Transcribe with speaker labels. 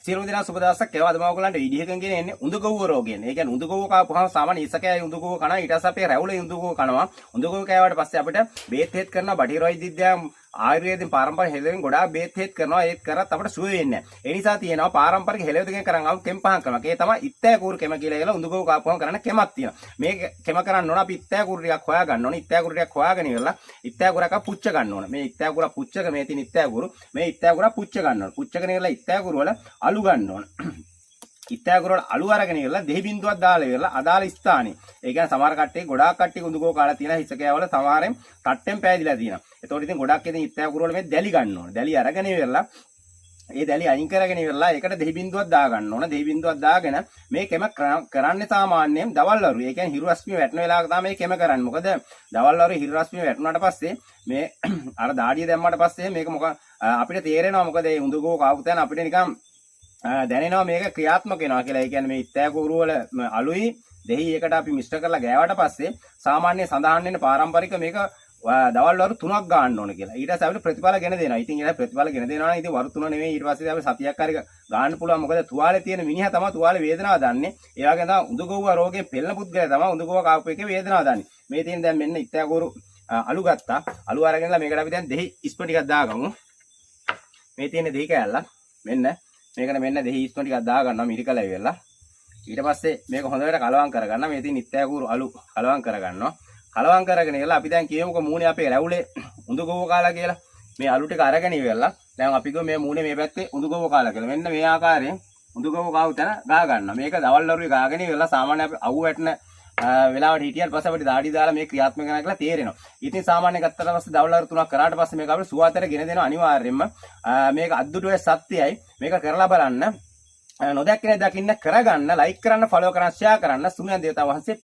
Speaker 1: සියලුම දෙනා සුබ දවසක්. ඒවා අද මම ඔයගලන්ට විදිහකින් ගෙන එන්නේ උඳුගොව්ව රෝගයෙන්. ඒ කියන්නේ උඳුගොව්ව කාපුවාම සාමාන්‍ය ඉසකෑයි උඳුගොව්ව කනවා. ඊට පස්සේ අපේ රැවුලේ උඳුගොව්ව කනවා. උඳුගොව්ව කෑවට පස්සේ අපිට බේත් හේත් කරනවා. බටහිර වෛද්‍යවිද්‍යාව ආයුර්වේදයෙන් පාරම්පරික හෙළවෙන් ගොඩාක් බේත් හේත් කරනවා. ඒත් කරත් අපිට සුව වෙන්නේ නැහැ. ඒ නිසා තියෙනවා පාරම්පරික හෙළවෙදකින් කරන් ආව කෙම් පහන් කරනවා. ඒ තමයි ඉත්තෑ කූරු කෙම කියලා කියලා උඳුගොව්ව කාපුවාම කරන්න කෙමක් තියෙනවා. මේ කෙම කරන්න ඕන අපි ඉත්තෑ කූරු ටිකක් හොයා ගන්න ඕන. ඉත්තෑ කූරු ටිකක් හොයාගෙන ඉවරලා ඉත්තෑ කූරක් පුච්ච ගන්න ඕන. මේ ඉත්තෑ කූර පුච්චක මේ තියෙන ඉත්තෑ කූරු මේ ඉත්තෑ කූර පුච්ච ගන්න ඕන. පුච්චගෙන ඉවරලා ඉත්තෑ කූරු වල අලු ගන්න ඕන. ඉත්තෑ කූරු වල අලු අරගෙන ඉවරලා දෙහි බින්දුවක් දාලා ඉවරලා අදාළ ස්ථානේ. ඒ කියන්නේ සමහර කට්ටිය ගොඩාක් කට්ටිය උඳුගොව්ව කාලා තියෙන හිස කෑවල සමහරෙන් තට්ටෙන් පෑදිලා තියෙනවා. ඒතකොට ඉතින් ගොඩක් ඉතින් ඉත්තෑ කූරු වල මේ දැලි ගන්න ඕන. දැලි අරගෙන ඉවරලා ඒ දැලි අයින් කරගෙන ඉවරලා ඒකට දෙහි බින්දුවක් දා ගන්න ඕන. දෙහි බින්දුවක් දාගෙන මේ කෙම කරන්නේ සාමාන්‍යයෙන් දවල් වරු. ඒ කියන්නේ හිරු රශ්මිය වැටෙන වෙලාවක තමයි මේ කෙම කරන්නේ. මොකද දවල් වරු හිරු රශ්මිය වැටුණාට පස්සේ මේ අර දාඩිය දැම්මට පස්සේ මේක මොකක් අපිට තේරෙනවා. මොකද මේ උඳුගොව්ව කාපු තැන අපිට නිකන් දැනෙනවා මේක ක්‍රියාත්මක වෙනවා කියලා. ඒ කියන්නේ මේ ඉත්තෑ කූරු වල අලුයි දෙහි එකට අපි මිශ්‍ර කරලා ගෑවට පස්සේ සාමාන්‍ය සඳහන් වෙන පාරම්පරික මේක දවල් වරු 3ක් ගන්න ඕන කියලා. ඊට පස්සේ අපිට ප්‍රතිඵල ගෙන දෙනවා. ඉතින් ඊට ප්‍රතිඵල ගෙන දෙනවා නම් ඉතින් වරු 3 නෙවෙයි ඊට පස්සේ අපි සතියක් හරි ගන්න පුළුවන්. මොකද තුවාලේ තියෙන මිනිහා තමයි තුවාලේ වේදනාව දන්නේ. ඒ වගේම තමයි උඳුගොව්ව රෝගේ පෙළෙන පුද්ගලයා තමයි උඳුගොව්ව කාපු එකේ වේදනාව දන්නේ. මේ තියෙන දැන් මෙන්න ඉත්තෑ කූරු අලු ගත්තා. අලු අරගෙනලා මේකට අපි දැන් දෙහි ඉස්ප ටිකක් දාගමු. මේ තියෙන දෙහි කෑල්ල මෙන්න මේකට මෙන්න දෙහි ඉස්ප ටිකක් දාගන්නවා මිරිකලා ඉවරලා. ඊට පස්සේ මේක හොඳට කලවම් කරගන්න. මේ තියෙන ඉත්තෑ කූරු අලු කලවම් කරගන්නවා. කලවම් කරගෙන ඉවරලා අපි දැන් කියමුකෝ මූණේ අපේ රැවුලේ උඳුගොව්ව කාලා කියලා. මේ අලු ටික අරගෙන ඉවරලා දැන් අපි ගිහුව මේ මූණේ මේ පැත්තේ උඳුගොව්ව කාලා කියලා. මෙන්න මේ ආකාරයෙන් උඳුගොව්ව කාව තැන ගා ගන්නවා. මේක දවල් වරුවේ ගාගෙන ඉවරලා සාමාන්‍ය අපි අවු වැටෙන වෙලාවට හිටියට පස්සේ අපිට දාඩි දාලා මේ ක්‍රියාත්මක කරනවා කියලා තේරෙනවා. ඉතින් සාමාන්‍ය ගත්තට පස්සේ දවල් වරු 3ක් කරාට පස්සේ මේක අපිට සුවාතර ගෙන දෙනවා අනිවාර්යයෙන්ම. මේක අද්දුටුවේ සත්‍යයි. මේක කරලා බලන්න. නොදැක්කනේ දකින්න කරගන්න ලයික් කරන්න ෆලෝ කරන්න ෂෙයා කරන්න සුනියන් දේවතා වහන්සේ